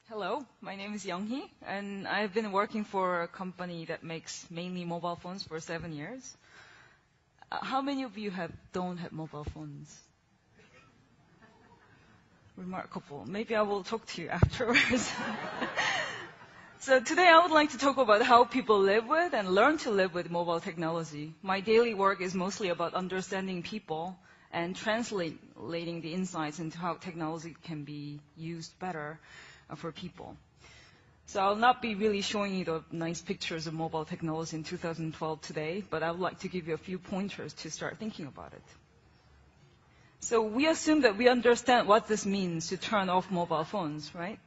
Hello, my name is Younghee, and I've been working for a company that makes mainly mobile phones for 7 years. How many of you don't have mobile phones? Remarkable. Maybe I will talk to you afterwards. So today I would like to talk about how people live with and learn to live with mobile technology. My daily work is mostly about understanding people and translating the insights into how technology can be used better for people. So I'll not be really showing you the nice pictures of mobile technology in 2012 today, but I would like to give you a few pointers to start thinking about it. So we assume that we understand what this means to turn off mobile phones, right?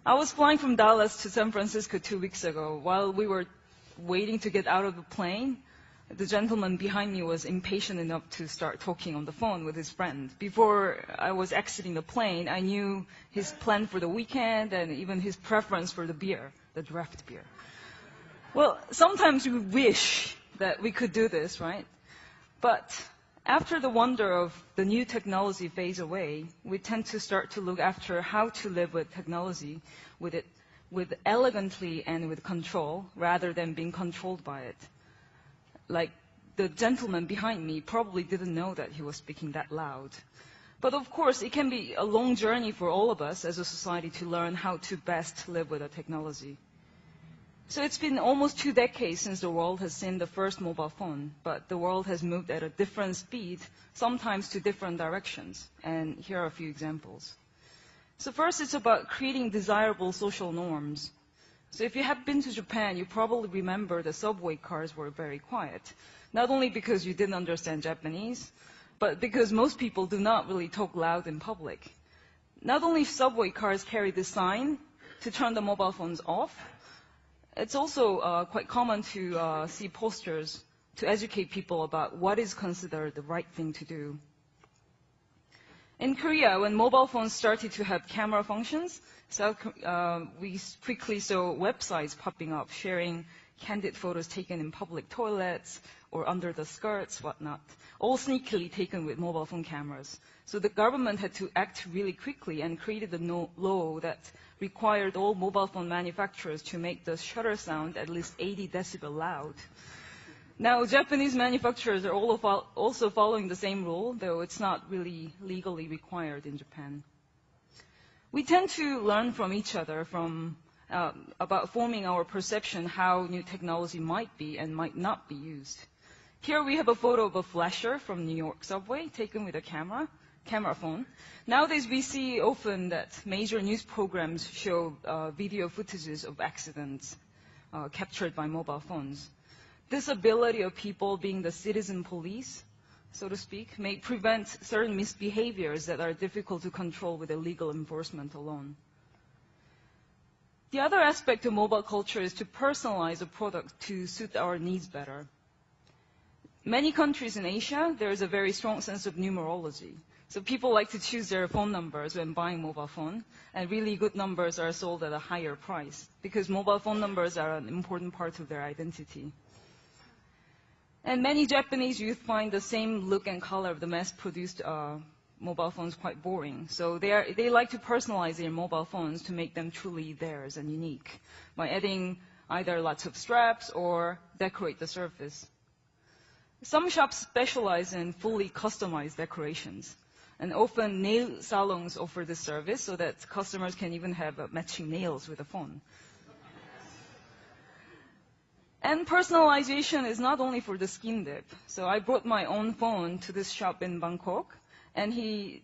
I was flying from Dallas to San Francisco 2 weeks ago. While we were waiting to get out of the plane, the gentleman behind me was impatient enough to start talking on the phone with his friend. Before I was exiting the plane, I knew his plan for the weekend and even his preference for the beer, the draft beer. Well, sometimes we wish that we could do this, right? But after the wonder of the new technology fades away, we tend to start to look after how to live with technology, with elegantly and with control, rather than being controlled by it. Like the gentleman behind me probably didn't know that he was speaking that loud. But of course, it can be a long journey for all of us as a society to learn how to best live with the technology. So it's been almost 2 decades since the world has seen the first mobile phone, but the world has moved at a different speed, sometimes to different directions. And here are a few examples. So first, it's about creating desirable social norms. So if you have been to Japan, you probably remember the subway cars were very quiet. Not only because you didn't understand Japanese, but because most people do not really talk loud in public. Not only subway cars carry the sign to turn the mobile phones off, it's also quite common to see posters to educate people about what is considered the right thing to do. In Korea, when mobile phones started to have camera functions, we quickly saw websites popping up sharing candid photos taken in public toilets or under the skirts, whatnot, all sneakily taken with mobile phone cameras. So the government had to act really quickly and created a law that required all mobile phone manufacturers to make the shutter sound at least 80 decibel loud. Now, Japanese manufacturers are also following the same rule, though it's not really legally required in Japan. We tend to learn from each other about forming our perception how new technology might be and might not be used. Here we have a photo of a flasher from New York subway taken with a camera phone. Nowadays we see often that major news programs show video footages of accidents captured by mobile phones. This ability of people being the citizen police, so to speak, may prevent certain misbehaviors that are difficult to control with illegal enforcement alone. The other aspect of mobile culture is to personalize a product to suit our needs better. Many countries in Asia, there is a very strong sense of numerology. So people like to choose their phone numbers when buying mobile phone, and really good numbers are sold at a higher price because mobile phone numbers are an important part of their identity. And many Japanese youth find the same look and color of the mass-produced mobile phones quite boring. So they like to personalize their mobile phones to make them truly theirs and unique by adding either lots of straps or decorate the surface. Some shops specialize in fully customized decorations. And often nail salons offer this service so that customers can even have matching nails with a phone. And personalization is not only for the skin dip. So I brought my own phone to this shop in Bangkok, and he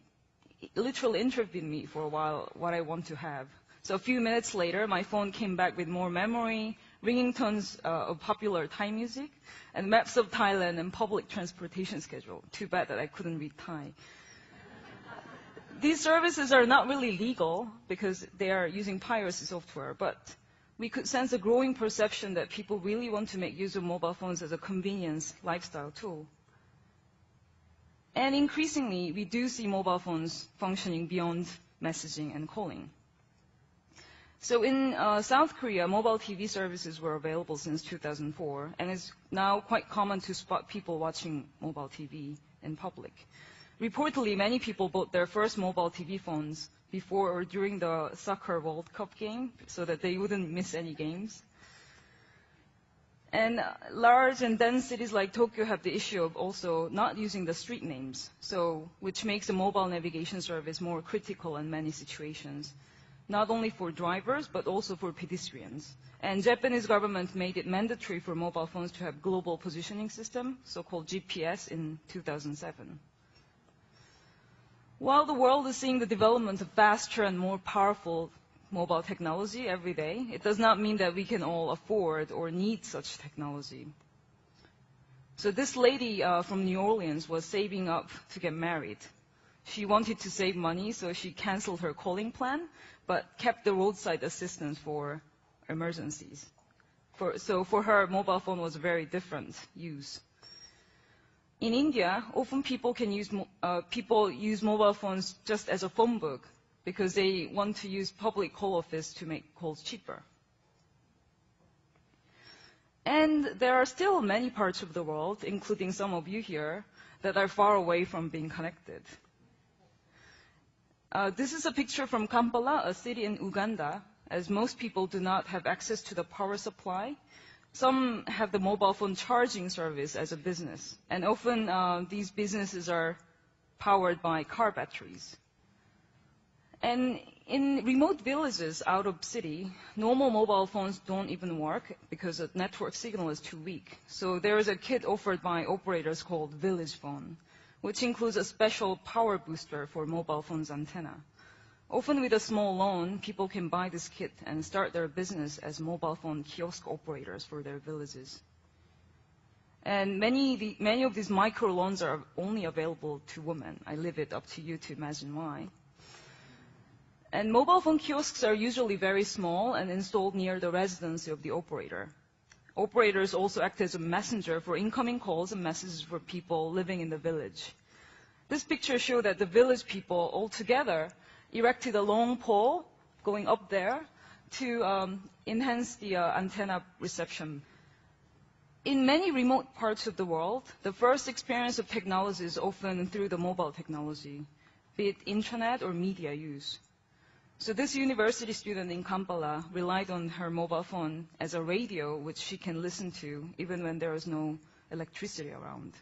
literally interviewed me for a while what I want to have. So a few minutes later, my phone came back with more memory, ringing tones of popular Thai music, and maps of Thailand and public transportation schedule. Too bad that I couldn't read Thai. These services are not really legal because they are using piracy software, but we could sense a growing perception that people really want to make use of mobile phones as a convenience lifestyle tool. And increasingly, we do see mobile phones functioning beyond messaging and calling. So in South Korea, mobile TV services were available since 2004, and it's now quite common to spot people watching mobile TV in public. Reportedly, many people bought their first mobile TV phones before or during the soccer World Cup game so that they wouldn't miss any games. And large and dense cities like Tokyo have the issue of also not using the street names, which makes the mobile navigation service more critical in many situations, not only for drivers, but also for pedestrians. And Japanese government made it mandatory for mobile phones to have global positioning system, so-called GPS, in 2007. While the world is seeing the development of faster and more powerful mobile technology every day, it does not mean that we can all afford or need such technology. So this lady from New Orleans was saving up to get married. She wanted to save money, so she canceled her calling plan, but kept the roadside assistance for emergencies. So for her, mobile phone was a very different use. In India, often people use mobile phones just as a phone book because they want to use public call office to make calls cheaper. And there are still many parts of the world, including some of you here, that are far away from being connected. This is a picture from Kampala, a city in Uganda, as most people do not have access to the power supply. Some have the mobile phone charging service as a business, and often these businesses are powered by car batteries. And in remote villages out of city, normal mobile phones don't even work because the network signal is too weak. So there is a kit offered by operators called Village Phone, which includes a special power booster for mobile phone's antenna. Often with a small loan, people can buy this kit and start their business as mobile phone kiosk operators for their villages. And many of these micro loans are only available to women. I leave it up to you to imagine why. And mobile phone kiosks are usually very small and installed near the residency of the operator. Operators also act as a messenger for incoming calls and messages for people living in the village. This picture shows that the village people all together erected a long pole going up there to enhance the antenna reception. In many remote parts of the world, the first experience of technology is often through the mobile technology, be it intranet or media use. So this university student in Kampala relied on her mobile phone as a radio which she can listen to even when there is no electricity around.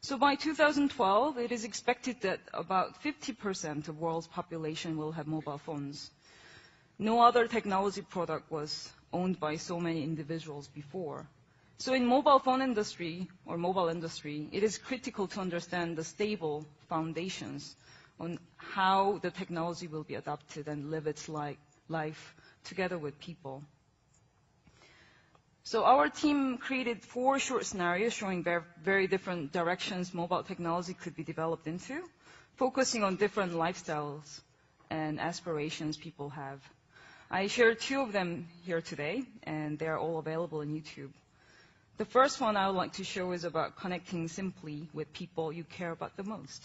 So by 2012, it is expected that about 50% of the world's population will have mobile phones. No other technology product was owned by so many individuals before. So in mobile phone industry, or mobile industry, it is critical to understand the stable foundations on how the technology will be adopted and live its life together with people. So our team created 4 short scenarios showing very different directions mobile technology could be developed into, focusing on different lifestyles and aspirations people have. I shared 2 of them here today, and they are all available on YouTube. The first one I would like to show is about connecting simply with people you care about the most.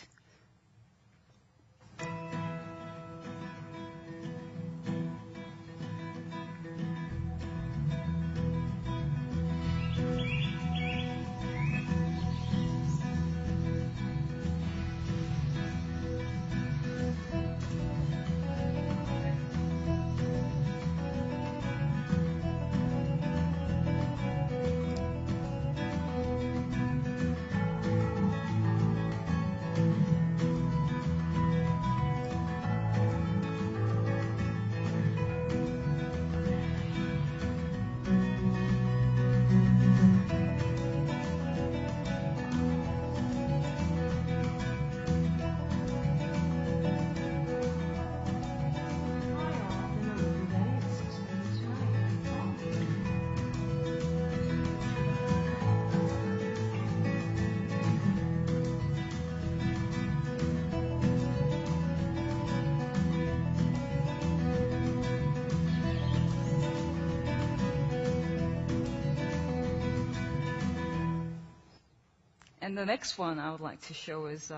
And the next one I would like to show is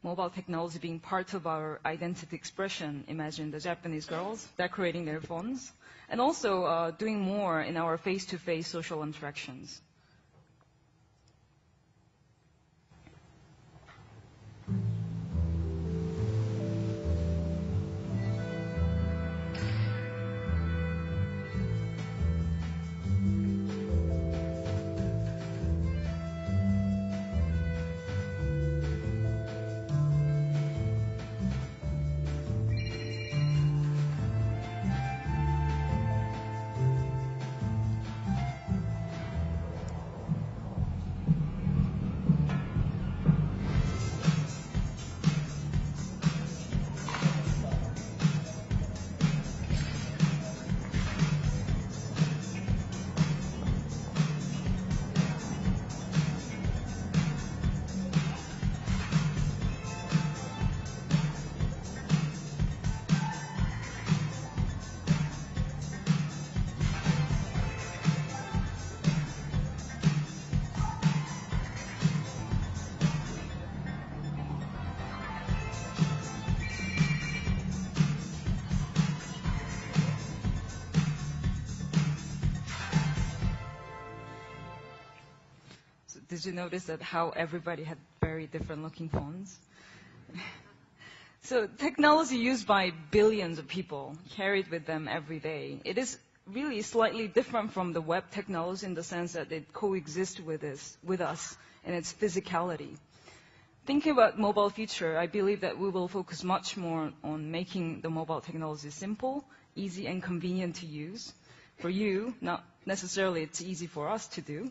mobile technology being part of our identity expression. Imagine the Japanese girls decorating their phones, and also doing more in our face-to-face social interactions. did you notice that how everybody had very different looking phones? So technology used by billions of people, carried with them every day. It is really slightly different from the web technology in the sense that it coexists with us in its physicality. Thinking about mobile future, I believe that we will focus much more on making the mobile technology simple, easy, and convenient to use. For you, not necessarily it's easy for us to do.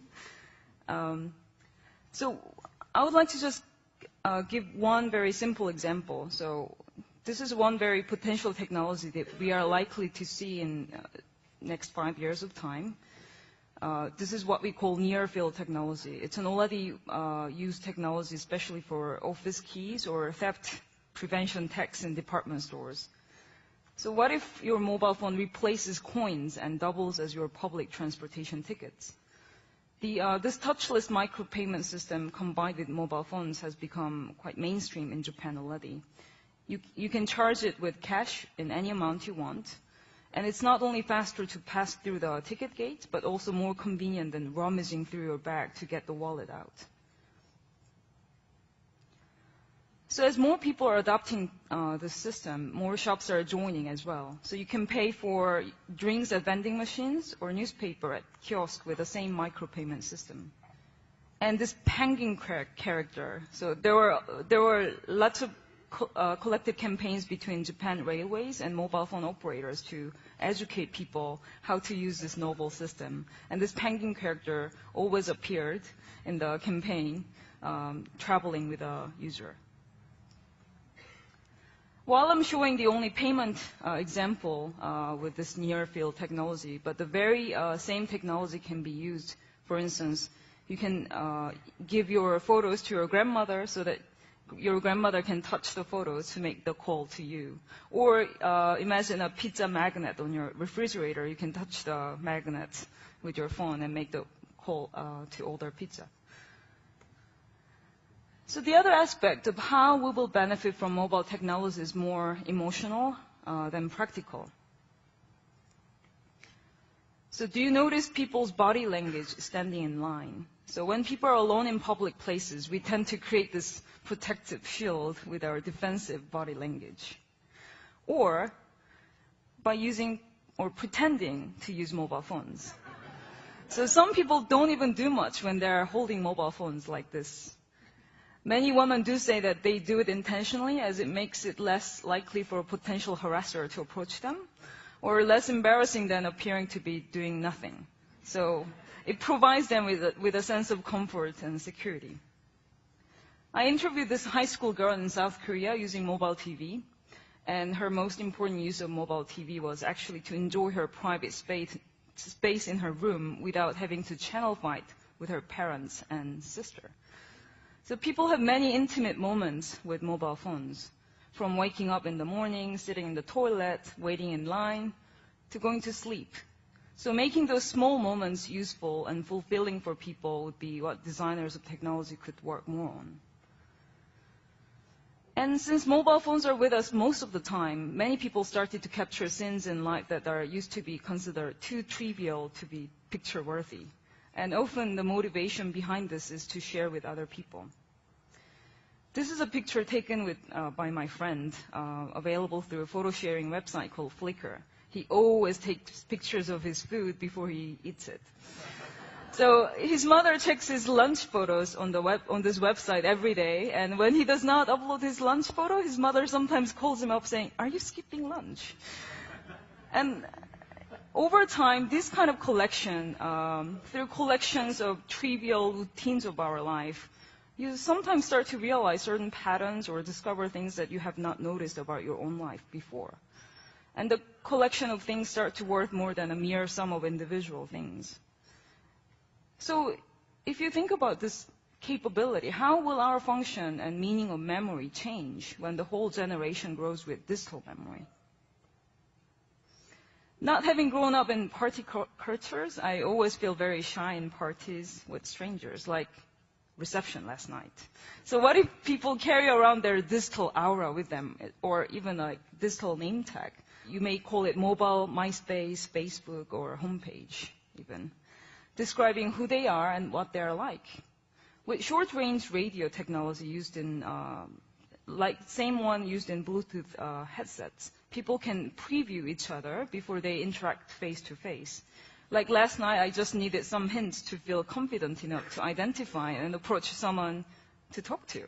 So I would like to just give one very simple example. So this is one very potential technology that we are likely to see in next 5 years of time. This is what we call near-field technology. It's an already used technology, especially for office keys or theft prevention techs in department stores. So what if your mobile phone replaces coins and doubles as your public transportation tickets? This touchless micropayment system combined with mobile phones has become quite mainstream in Japan already. You can charge it with cash in any amount you want. And it's not only faster to pass through the ticket gate, but also more convenient than rummaging through your bag to get the wallet out. So as more people are adopting the system, more shops are joining as well. So you can pay for drinks at vending machines or newspaper at kiosk with the same micropayment system. And this penguin character, so there were lots of collective campaigns between Japan Railways and mobile phone operators to educate people how to use this novel system. And this penguin character always appeared in the campaign, traveling with a user. While I'm showing the only payment example with this near-field technology, but the very same technology can be used. For instance, you can give your photos to your grandmother so that your grandmother can touch the photos to make the call to you. Or imagine a pizza magnet on your refrigerator. You can touch the magnet with your phone and make the call to order pizza. So the other aspect of how we will benefit from mobile technology is more emotional than practical. So do you notice people's body language standing in line? So when people are alone in public places, we tend to create this protective shield with our defensive body language. Or by using or pretending to use mobile phones. So some people don't even do much when they're holding mobile phones like this. Many women do say that they do it intentionally, as it makes it less likely for a potential harasser to approach them, or less embarrassing than appearing to be doing nothing. So it provides them with a sense of comfort and security. I interviewed this high school girl in South Korea using mobile TV, and her most important use of mobile TV was actually to enjoy her private space in her room without having to channel fight with her parents and sister. So people have many intimate moments with mobile phones, from waking up in the morning, sitting in the toilet, waiting in line, to going to sleep. So making those small moments useful and fulfilling for people would be what designers of technology could work more on. And since mobile phones are with us most of the time, many people started to capture scenes in life that are used to be considered too trivial to be picture-worthy. And often the motivation behind this is to share with other people. This is a picture taken by my friend, available through a photo sharing website called Flickr. He always takes pictures of his food before he eats it. So his mother checks his lunch photos on this website every day, and when he does not upload his lunch photo, his mother sometimes calls him up saying, "Are you skipping lunch?" And over time, this kind of collection, through collections of trivial routines of our life, you sometimes start to realize certain patterns or discover things that you have not noticed about your own life before. And the collection of things start to worth more than a mere sum of individual things. So if you think about this capability, how will our function and meaning of memory change when the whole generation grows with digital memory? Not having grown up in party cultures, I always feel very shy in parties with strangers, like reception last night. So what if people carry around their digital aura with them, or even a digital name tag? You may call it mobile, MySpace, Facebook, or homepage even, describing who they are and what they're like. With short-range radio technology used in, like same one used in Bluetooth headsets, people can preview each other before they interact face-to-face. Like last night, I just needed some hints to feel confident enough to identify and approach someone to talk to.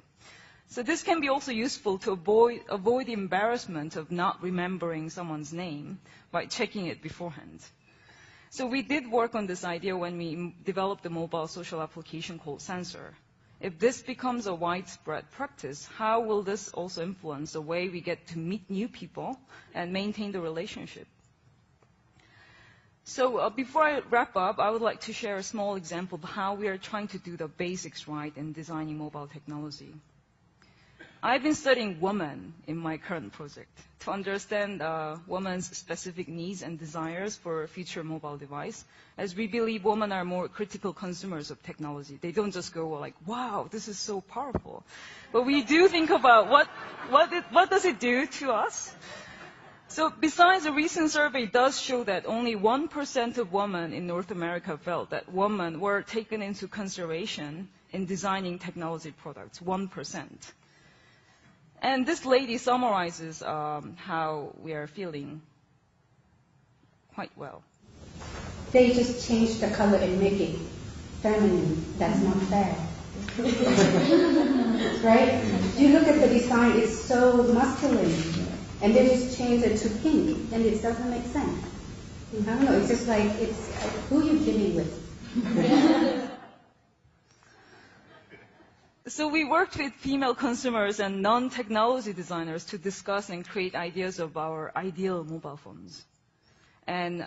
So this can be also useful to avoid the embarrassment of not remembering someone's name by checking it beforehand. So we did work on this idea when we developed the mobile social application called Sensor. If this becomes a widespread practice, how will this also influence the way we get to meet new people and maintain the relationship? So before I wrap up, I would like to share a small example of how we are trying to do the basics right in designing mobile technology. I've been studying women in my current project to understand women's specific needs and desires for a future mobile device, as we believe women are more critical consumers of technology. They don't just go like, wow, this is so powerful. But we do think about what does it do to us? So besides, a recent survey does show that only 1% of women in North America felt that women were taken into consideration in designing technology products, 1%. And this lady summarizes how we are feeling quite well. They just changed the color and make it feminine. That's not fair. Right? You look at the design, it's so masculine. And they just change it to pink, and it doesn't make sense. I don't know, it's just like, who are you kidding with? So we worked with female consumers and non-technology designers to discuss and create ideas of our ideal mobile phones. And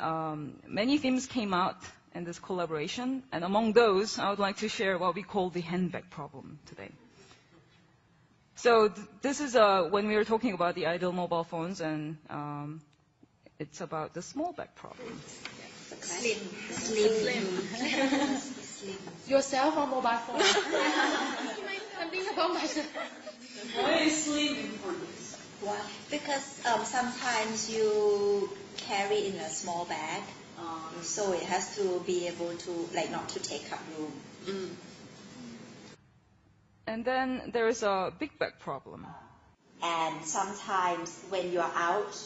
many themes came out in this collaboration, and among those, I would like to share what we call the handbag problem today. So this is when we were talking about the ideal mobile phones, and it's about the small bag problem. Slim. Yourself or mobile phone? I'm thinking about myself. Why is slim important? Why? Because sometimes you carry in a small bag, so it has to be able to, like, not to take up room. And then there is a big bag problem. And sometimes when you're out,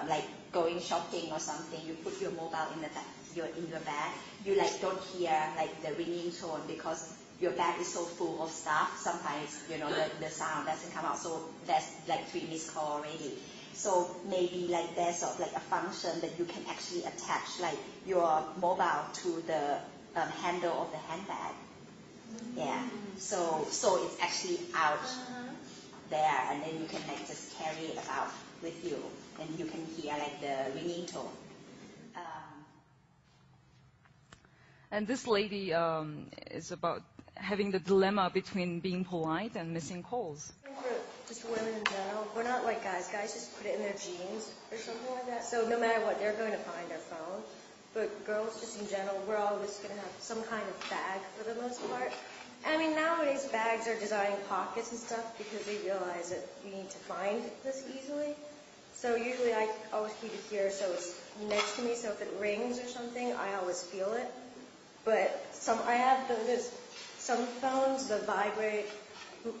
like going shopping or something, you put your mobile in the bag. In your bag, you like don't hear like the ringing tone because your bag is so full of stuff. Sometimes the sound doesn't come out, so there's like 3 missed calls already. So maybe like there's sort of like a function that you can actually attach like your mobile to the handle of the handbag. Yeah. So it's actually out there, and then you can like just carry it about with you, and you can hear like the ringing tone. And this lady is about having the dilemma between being polite and missing calls. For just women in general, we're not like guys. Guys just put it in their jeans or something like that. So no matter what, they're going to find their phone. But girls, just in general, we're always going to have some kind of bag for the most part. I mean, nowadays bags are designing pockets and stuff because they realize that you need to find this easily. So usually I always keep it here so it's next to me, so if it rings or something, I always feel it. But I have some phones, the vibrate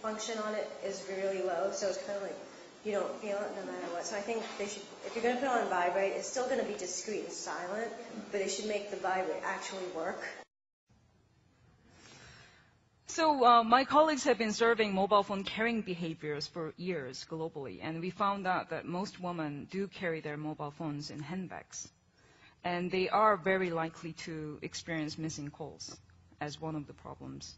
function on it is really low, so it's kind of like you don't feel it no matter what. So I think they should, if you're going to put it on vibrate, it's still going to be discreet and silent, but they should make the vibrate actually work. So my colleagues have been surveying mobile phone carrying behaviors for years globally, and we found out that most women do carry their mobile phones in handbags. And they are very likely to experience missing calls as one of the problems.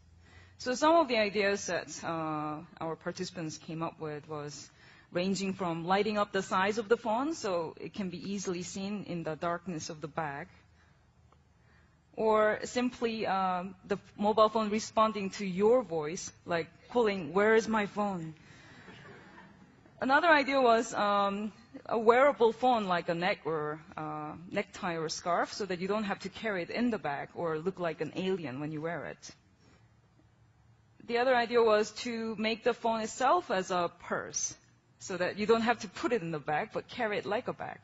So some of the ideas that our participants came up with was ranging from lighting up the size of the phone so it can be easily seen in the darkness of the bag, or simply the mobile phone responding to your voice, like calling, "Where is my phone?" Another idea was a wearable phone like a necktie or scarf so that you don't have to carry it in the bag or look like an alien when you wear it. The other idea was to make the phone itself as a purse so that you don't have to put it in the bag but carry it like a bag.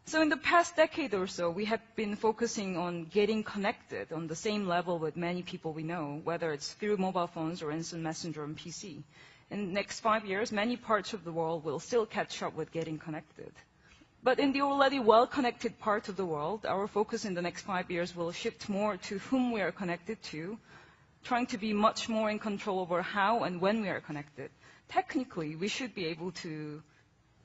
So in the past decade or so, we have been focusing on getting connected on the same level with many people we know, whether it's through mobile phones or instant messenger and PC. In the next 5 years, many parts of the world will still catch up with getting connected. But in the already well-connected part of the world, our focus in the next 5 years will shift more to whom we are connected to, trying to be much more in control over how and when we are connected. Technically, we should be able to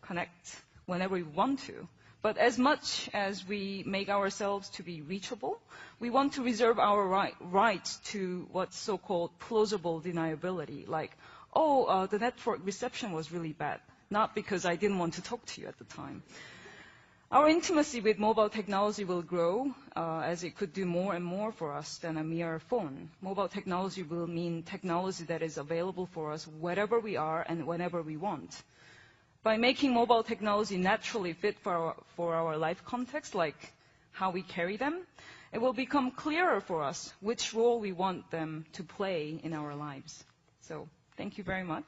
connect whenever we want to. But as much as we make ourselves to be reachable, we want to reserve our right to what's so-called plausible deniability, like, the network reception was really bad, not because I didn't want to talk to you at the time. Our intimacy with mobile technology will grow as it could do more and more for us than a mere phone. Mobile technology will mean technology that is available for us wherever we are and whenever we want. By making mobile technology naturally fit for our life context, like how we carry them, it will become clearer for us which role we want them to play in our lives. So, thank you very much.